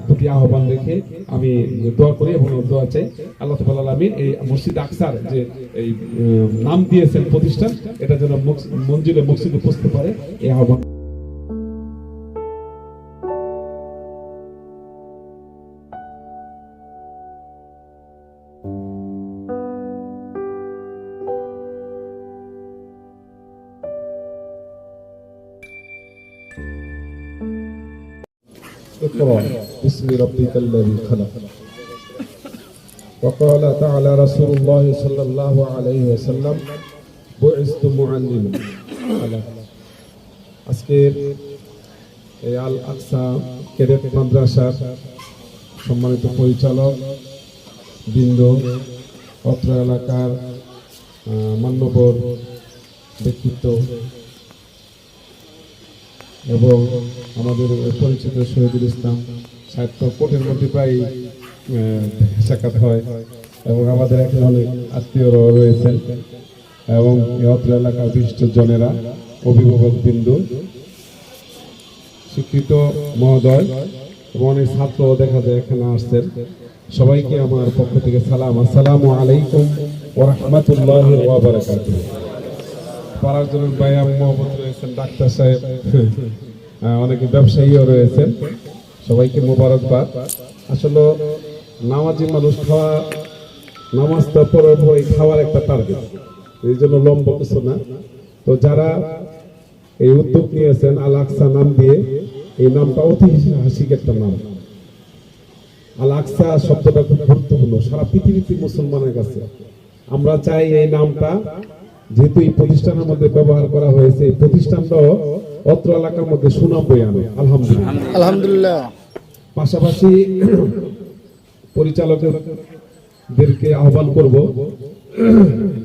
প্রতি আহ্বান রেখে আমি দোয়া করি এবং দোয়া চাই আল্লাহ তাআলা আমিন। এই মসজিদ আকসার যে এই নাম দিয়েছেন প্রতিষ্ঠান, এটা যেন মঞ্জিলে মসজিদে পৌঁছতে পারে, এই আহ্বান। اقرأ باسم ربك الذي خلق وقال تعالى رسول الله صلى الله عليه وسلم بعثت معلما। আজকের এই আল আকসা ক্যাডেট মাদ্রাসার সম্মানিত পরিচালক বৃন্দ, অত্র এলাকার মান্যবর ব্যক্তিত্ব এবং আমাদের পরিচিত শহীদুল ইসলাম সাহেব তো কোর্টের মধ্যে প্রায় সাক্ষাৎ হয় এবং আমাদের এখানে অনেক আত্মীয়রাও রয়েছেন এবং অত্র এলাকার বিশিষ্ট জনেরা, অভিভাবক বিন্দু, শিক্ষিত মহোদয় এবং অনেক ছাত্র দেখা যায় এখানে আসছেন। সবাইকে আমার পক্ষ থেকে সালাম, আসসালামু আলাইকুম ওয়া রাহমাতুল্লাহি ওয়া বারাকাতুহু। পাড়ার ভাই মোহাম্মদ রয়েছেন, ডাক্তার সাহেব, অনেকে ব্যবসায়ীও রয়েছেন, সবাইকে মোবারকবাদ। আসলে নামাজি মানুষ নামাজটা পড়ার পরে খাওয়ার একটা টার্গেট, এই জন্য লম্বা কিছু না। তো যারা এই উদ্যোগ নিয়েছেন আল আকসা নাম দিয়ে, এই নামটা ঐতিহাসিক একটা নাম। আল আকসা শব্দটা খুব গুরুত্বপূর্ণ সারা পৃথিবীতে মুসলমানের কাছে। আমরা চাই এই নামটা, যেহেতু এই প্রতিষ্ঠানের মধ্যে ব্যবহার করা হয়েছে, এই প্রতিষ্ঠানটাও অত্র এলাকার মধ্যে সুনাম বয়ে আনে, আলহামদুলিল্লাহ। পাশাপাশি পরিচালকদেরকে আহ্বান করব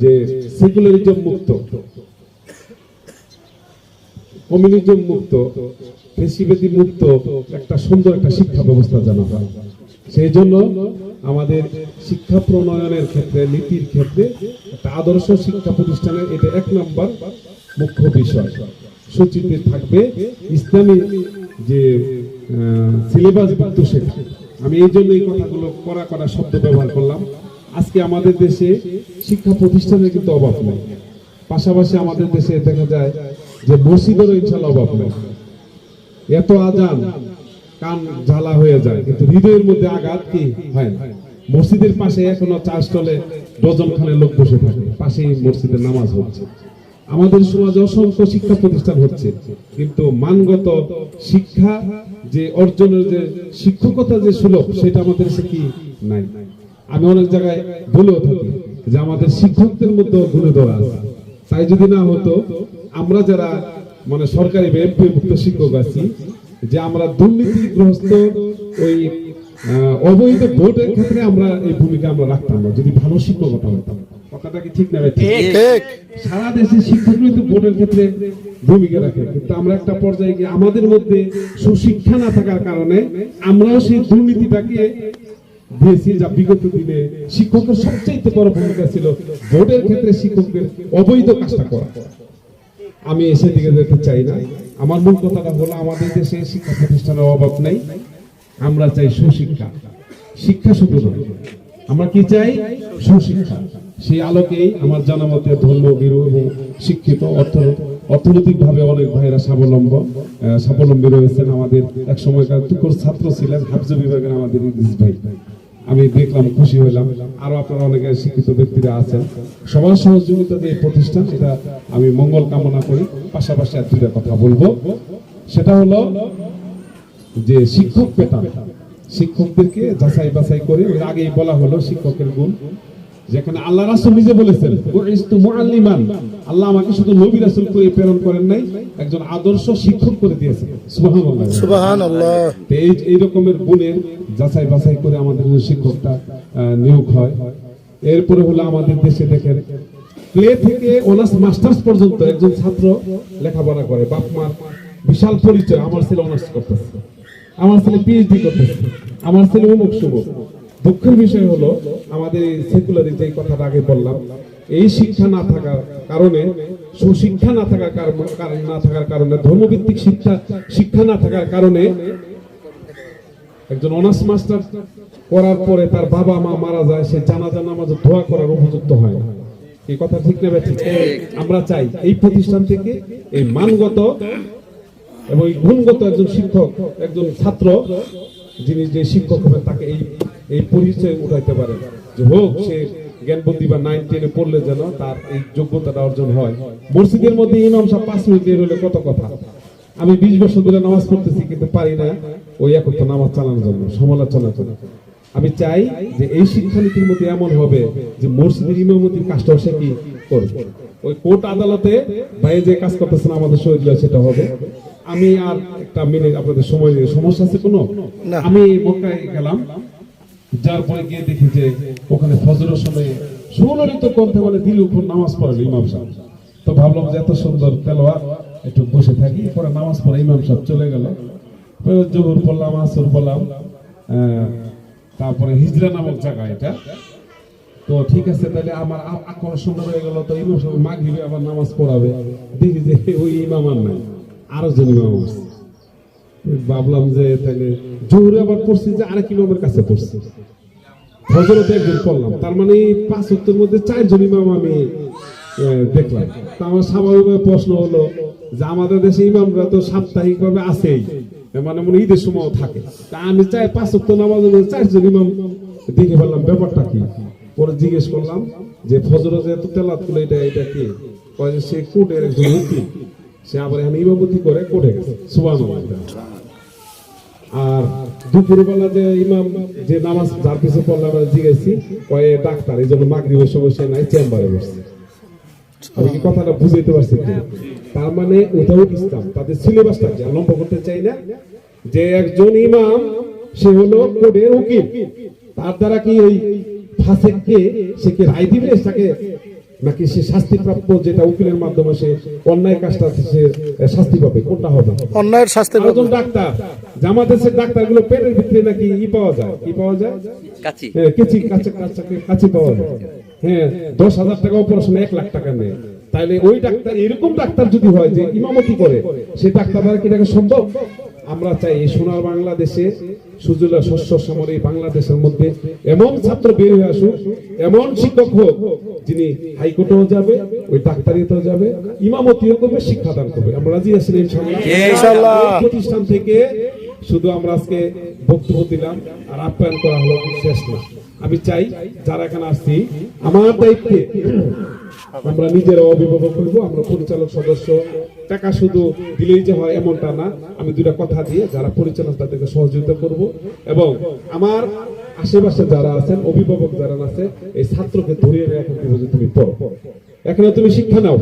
যে সেকুলারিজম মুক্ত, কমিউনিজম মুক্ত, ফ্যাসিবাদী মুক্ত একটা সুন্দর একটা শিক্ষা ব্যবস্থা জানা হয়। সেই জন্য আমাদের শিক্ষা প্রণয়নের ক্ষেত্রে, নীতির ক্ষেত্রে একটা আদর্শ শিক্ষা প্রতিষ্ঠানের এটা 1 নম্বর মুখ্য বিষয়। সূচিতে থাকবে ইসলামী যে সিলেবাস যুক্ত শেখা। আমি এই জন্য এই কথাগুলো কড়া শব্দ ব্যবহার করলাম। আজকে আমাদের দেশে শিক্ষা প্রতিষ্ঠানের কিন্তু অভাব নেই, পাশাপাশি আমাদের দেশে দেখা যায় যে মসজিদেরও ইনশাআল্লাহ অভাব নেই। এত আজান কান ঝালা হয়ে যায়, কিন্তু হৃদয়ের মধ্যে আঘাত কি হয় না। মসজিদের পাশে এখনো চা স্টলে ডজন খানে লোক বসে থাকে, পাশেই মসজিদের নামাজ হচ্ছে। আমাদের সমাজে অসংখ্য শিক্ষা প্রতিষ্ঠান হচ্ছে, কিন্তু মানগত শিক্ষা যে অর্জনের যে শিক্ষকতা যে সুলভ, সেটা আমাদের দেশে কি নাই। আমি অনেক জায়গায় বলেও থাকি যে আমাদের শিক্ষকদের মধ্যে গুণে ধরা আছে। তাই যদি না হতো, আমরা যারা মানে সরকারি এমপিভুক্ত শিক্ষক আছি, যে আমরা দুর্নীতিগ্রস্ত ওই অবৈধ ভোটের ক্ষেত্রে আমরা এই ভূমিকা আমরা রাখতাম না যদি ভালো শিক্ষকতা হতাম। কথাটা কি ঠিক না? ঠিক। সারা দেশে শিক্ষক কিন্তু ভোটের ক্ষেত্রে ভূমিকা রাখে, কিন্তু আমরা একটা পর্যায়ে গিয়ে আমাদের মধ্যে সুশিক্ষা না থাকার কারণে আমরাও সেই দুর্নীতিটাকে দিয়েছি। যা বিগত দিনে শিক্ষকের সবচেয়ে বড় ভূমিকা ছিল ভোটের ক্ষেত্রে শিক্ষকদের অবৈধ কাজটা করা। আমি এসে দিকে যেতে চাই না। আমার মূল কথাটা হলো, আমাদের দেশে শিক্ষা প্রতিষ্ঠানের অভাব নেই। আমরা চাই সুশিক্ষা। শিক্ষা শুধু নয়, আমরা কি চাই? সুশিক্ষা। সেই আলোকেই আমার জানা মতে ধর্মভীরু এবং শিক্ষিত, অর্থনৈতিকভাবে অনেক ভাইরা স্বাবলম্বী রয়েছেন। আমাদের এক সময়কার তুকর ছাত্র ছিলেন হাফজ বিভাগের আমাদের ইদ্রিস ভাই, আমি দেখলাম, খুশি হইলাম। আরো আপনারা অনেকে শিক্ষিত ব্যক্তিরা আছেন। সবার সহযোগিতা দিয়ে প্রতিষ্ঠান, এটা আমি মঙ্গল কামনা করি। পাশাপাশি আর দুইটা কথা বলবো, সেটা হলো যে শিক্ষক পেতাম, শিক্ষকদেরকে যাচাই বাছাই করে, ওই আগেই বলা হলো শিক্ষকের গুণ, যেখানে আল্লাহ রাসূল নিজে বলেছেন মুআল্লিমান, আল্লাহ আমাকে শুধু নবী রাসূল করে প্রেরণ করেন নাই, একজন আদর্শ শিক্ষক করে দিয়েছেন। সুবহানাল্লাহ, সুবহানাল্লাহ। এই রকমের গুণের যাচাই বাছাই করে আমাদের শিক্ষকটা নিয়োগ হয়। এরপরে হলো আমাদের দেশে দেখেন প্লে থেকে অনার্স মাস্টার্স পর্যন্ত একজন ছাত্র লেখাপড়া করে। বাপ মার বিশাল পরিচয়, আমার ছেলে অনার্স করতেছে, আমার ছেলে পিএইচডি করতেছে, আমার ছেলে অমুক সুমুক। দুঃখের বিষয় হলো আমাদের সেকুলারি যে কথাটা আগে বললাম, এই শিক্ষা না থাকার কারণে, সুশিক্ষা না থাকার কারণে, ধর্মভিত্তিক শিক্ষা না থাকার কারণে একজন অনার্স মাস্টার করার পরে তার বাবা মা মারা যায়, সে জানাজা নামাজে দোয়া করার উপযুক্ত হয় না। এই কথা ঠিক না ব্যাঠিক? আমরা চাই এই প্রতিষ্ঠান থেকে এই মানগত এবং গুণগত একজন শিক্ষক, একজন ছাত্র যিনি যে শিক্ষক হবেন তাকে এই পরিচয় উঠাইতে পারে, যে হোক সে জ্ঞান বুদ্ধি বা 9 10 পড়লে যেন তার এই যোগ্যতাটা অর্জন হয়। মসজিদের মধ্যে ইমাম সাহেব 5 মিনিট দেরি হলে কত কথা। আমি 20 বছর ধরে নামাজ পড়তেছি, কিন্তু পারি না ওই একত্র নামাজ চালানোর জন্য, সমালোচনা করে। আমি চাই যে এই শিক্ষানীতির মধ্যে এমন হবে যে মসজিদের ইমামতির কাজটা সে কি করবে, ওই কোর্ট আদালতে বাইরে যে কাজ করতেছেন আমাদের শহীদরা, সেটা হবে। আমি আর একটা মিনিট আপনাদের সময় নিয়ে, সমস্যা আছে কোনো? আমি মক্কায় গেলাম, যার পরে গিয়ে দেখি যে ওখানে ফজরের সময় সুললিত কণ্ঠে মানে দিল উপর নামাজ পড়ালো ইমাম সাহেব। তো ভাবলাম যে এত সুন্দর তেলাওয়াত, একটু বসে থাকি। পরে নামাজ পড়ে ইমাম সাহেব চলে গেল। জোহর পড়লাম, আসর পড়লাম, তারপরে হিজরা নামক জায়গা এটা। তো ঠিক আছে, তাহলে আমার এখন সুন্দর হয়ে গেল। তো ইমাম সাহেব মাগরিবে আবার নামাজ পড়াবে, দেখি যে ওই ইমাম আর নাই, আরো জন ইমাম আছে। ভাবলাম যে তাহলে জোহরে আবার পড়ছি, যে আরেক ইমামের কাছে পড়ছি। ফজরতে একজন পড়লাম, তার মানে 5 ওয়াক্তের মধ্যে 4 জন ইমাম আমি দেখলাম। তা আমার স্বাভাবিকভাবে প্রশ্ন হলো যে আমাদের দেশে ইমামরা তো সাপ্তাহিক ভাবে আছেই, মানে মনে ঈদের সময় থাকে। তা আমি চাই 5 ওয়াক্ত নামাজের মধ্যে 4 জন ইমাম দেখে ফেললাম, ব্যাপারটা কি? পরে জিজ্ঞেস করলাম যে ফজরে যে এত তেলাওয়াত করলো, এটা কি? কয় যে সে কোর্টের একজন উকিল, সে আবার এখানে ইমামতি করে কোর্টে গেছে। সুবহানাল্লাহ। আর দুপুরবেলা যে ইমাম যে নামাজ যার পিছনে পড়লাম, জিজ্ঞেসি কয়ে ডাক্তার, এই জন্য মাগরিবের সমস্যা নাই, চেম্বারে বসছে। আমি কি কথাটা বুঝাইতে পারছি? তার মানে ওটাও ইসলাম, তাদের সিলেবাসটা কি লম্বা করতে চাই না, যে একজন ইমাম সে হলো কোর্টের উকিল, তার দ্বারা কি ওই ফাসেককে সে কি রায় দিবে তাকে, নাকি সে শাস্তিপ্রাপ্ত, যেটা উকিলের মাধ্যমে সে অন্যায় কাজটা সে শাস্তি পাবে, কোনটা হবে? অন্যায়ের শাস্তি পাবে। একজন ডাক্তার, জামাতের ডাক্তারগুলো পেটের ভিতরে নাকি পাওয়া যায়, কি পাওয়া যায়? কাঁচি। হ্যাঁ, কাঁচি পাওয়া যায়। হ্যাঁ, 10,000 টাকা অপারেশন, 1 লাখ টাকা নেয়। তাইলে ওই ডাক্তার, এরকম ডাক্তার যদি হয় যে ইমামতি করে, সে ডাক্তার দ্বারা কি এটা সম্ভব? আমরা চাই এই সোনার বাংলাদেশে, সুজলা শস্য শ্যামল এই বাংলাদেশের মধ্যে এমন ছাত্র বের হয়ে আসুক, এমন শিক্ষক হোক যিনি হাইকোর্টেও যাবে, ওই ডাক্তারিতেও যাবে, ইমামতিও করবে, শিক্ষাদান করবে। আমরা রাজি আছি ইনশাআল্লাহ। প্রতিষ্ঠান থেকে শুধু আমরা আজকে বক্তব্য দিলাম আর আপ্যায়ন করা হলো, শেষ না। আমি চাই যারা এখানে আসছি, আমার দায়িত্বে আমরা নিজেরা অভিভাবক হইব, আমরা পরিচালক সদস্য, টাকা শুধু দিলেই যে হয় এমনটা না। আমি 2টা কথা দিয়ে যারা পরিচালক তাদেরকে সহযোগিতা করব, এবং আমার আশেপাশে যারা আছেন, অভিভাবক যারা আছে, এই ছাত্রকে ধরিয়ে এখন দিব যে তুমি পড়ো, এখানে তুমি শিক্ষা নাও।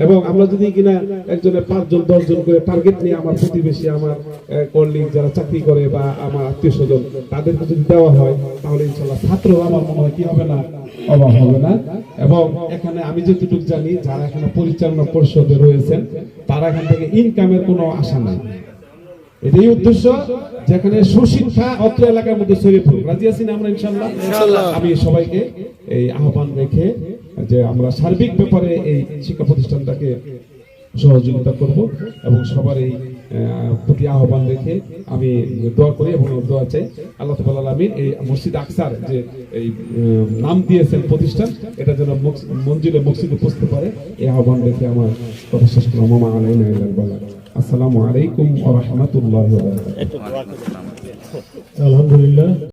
এবং আমরা যদি কিনা একজনের 5 জন 10 জন করে টার্গেট নিয়ে, আমার প্রতিবেশী, আমার কলিগ যারা চাকরি করে বা আমার আত্মীয় স্বজন, তাদেরকে যদি দেওয়া হয়, তাহলে ইনশাআল্লাহ ছাত্র আমার মনে হয় কি হবে না, অভাব হবে না। এবং এখানে আমি যতটুকু জানি, যারা এখানে পরিচালনা পরিষদে রয়েছেন, তারা এখান থেকে ইনকামের কোনো আশা নাই। এটাই উদ্দেশ্য, যেখানে সুশিক্ষা অত্র এলাকার মধ্যে ছড়িয়ে পড়ুক। রাজি আছি না আমরা ইনশাআল্লাহ? আমি সবাইকে এই আহ্বান রেখে যে আমরা সার্বিক ব্যাপারে এই শিক্ষা প্রতিষ্ঠানটাকে সহযোগিতা করব, এবং সবার এই প্রতি আহ্বান রেখে আমি দোয়া করি এবং দোয়া চাই আল্লাহ তাআলা আমিন। এই মসজিদ আকসার যে এই নাম দিয়েছেন প্রতিষ্ঠান, এটা যেন মঞ্জিলে মসজিদে পৌঁছতে পারে, এই আহ্বান রেখে আমার কথা শেষ করলাম। মামা আলাইনা ইল্লাল বালাগ। আসসালামু আলাইকুম ওয়া রাহমাতুল্লাহি ওয়া বারাকাতুহু। আলহামদুলিল্লাহ।